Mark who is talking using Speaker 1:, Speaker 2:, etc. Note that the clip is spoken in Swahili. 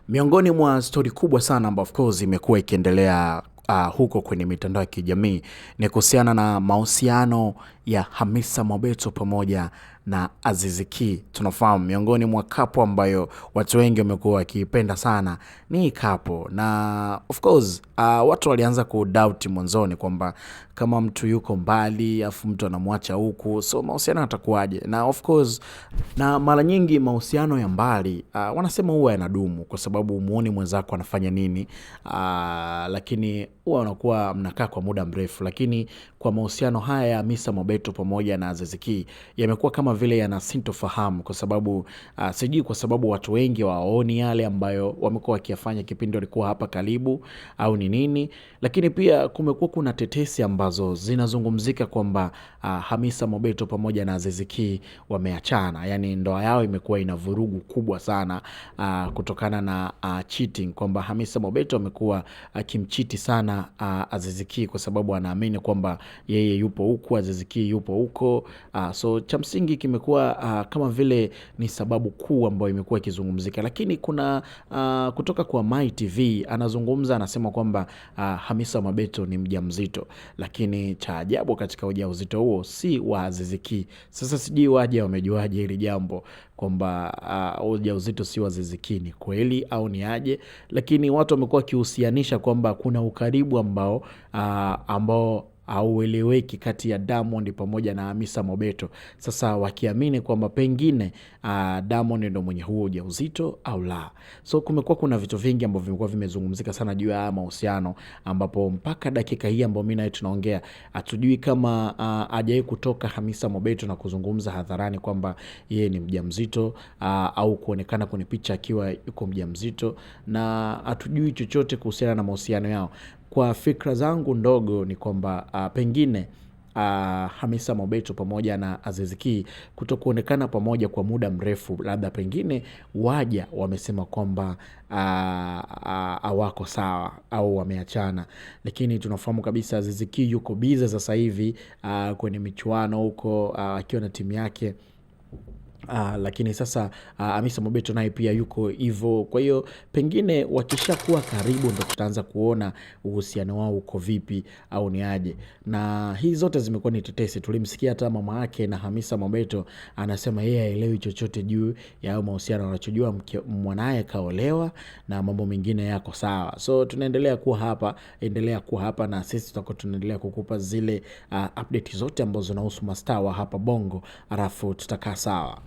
Speaker 1: Miongoni mwa stori kubwa sana ambayo of course imekuwa ikiendelea huko kwenye mitandao ya kijamii ni kuhusiana na mahusiano ya Hamisa Mobeto pamoja na Azizi Ki. Tunafahamu miongoni mwa kapo ambayo watu wengi wamekuwa wakiipenda sana ni kapo, na of course watu walianza kudoubt mwanzoni kwamba kama mtu yuko mbali afu mtu anamwacha huku, so mahusiano yatakuwaje? Na of course, na mara nyingi mahusiano ya mbali wanasema huwa yanadumu kwa sababu umuoni mwenzako anafanya nini, lakini huwa wanakuwa mnakaa kwa muda mrefu. Lakini kwa mahusiano haya ya Hamisa Mobeto pamoja na Azizi Ki yamekuwa kama vile yana sintofahamu, kwa sababu sijui kwa sababu watu wengi waoni yale ambayo wamekuwa wakiyafanya kipindi walikuwa hapa karibu au ni nini. Lakini pia kumekuwa kuna tetesi ambazo zinazungumzika kwamba Hamisa Mobeto pamoja na Azizi Ki wameachana, yani ndoa yao imekuwa ina vurugu kubwa sana kutokana na cheating, kwamba Hamisa Mobeto amekuwa akimchiti sana Azizi Ki kwa sababu anaamini kwamba yeye yupo huku, Azizi Ki yupo huko. So cha msingi kimekuwa kama vile ni sababu kuu ambayo imekuwa ikizungumzika. Lakini kuna kutoka kwa Mai TV anazungumza, anasema kwamba Hamisa Mobeto ni mjamzito, lakini cha ajabu katika ujauzito huo si wa Azizi Ki. Sasa sijui waje wamejuaje hili jambo kwamba ujauzito si wa Azizi Ki, ni kweli au ni aje? Lakini watu wamekuwa wakihusianisha kwamba kuna ukaribu ambao haueleweki kati ya Diamond pamoja na Hamisa Mobeto. Sasa wakiamini kwamba pengine Diamond ndo mwenye huo ujauzito au la. So kumekuwa kuna vitu vingi ambavyo vimekuwa vimezungumzika sana juu ya mahusiano, ambapo mpaka dakika hii ambayo mimi naye tunaongea hatujui kama hajawahi kutoka Hamisa Mobeto na kuzungumza hadharani kwamba yeye ni mjamzito au kuonekana kwenye picha akiwa yuko mjamzito, na hatujui chochote kuhusiana na mahusiano yao. Kwa fikra zangu ndogo ni kwamba pengine Hamisa Mobeto pamoja na Azizi Ki kutokuonekana pamoja kwa muda mrefu, labda pengine waja wamesema kwamba hawako sawa au wameachana. Lakini tunafahamu kabisa Azizi Ki yuko bize sasa hivi kwenye michuano huko akiwa na timu yake. Lakini sasa Hamisa Mobeto naye pia yuko hivyo. Kwa hiyo pengine wakisha kuwa karibu ndo tutaanza kuona uhusiano wao uko vipi au ni aje. Na hii zote zimekuwa ni tetesi. Tulimsikia hata mama yake na Hamisa Mobeto anasema yeye haelewi chochote juu ya hayo mahusiano, anachojua mwanae kaolewa na mambo mengine yako sawa. So tunaendelea kuwa hapa, endelea kuwa hapa na sisi tutakuwa tunaendelea kukupa zile update zote ambazo zinahusu mastaa wa hapa Bongo, alafu tutakaa sawa.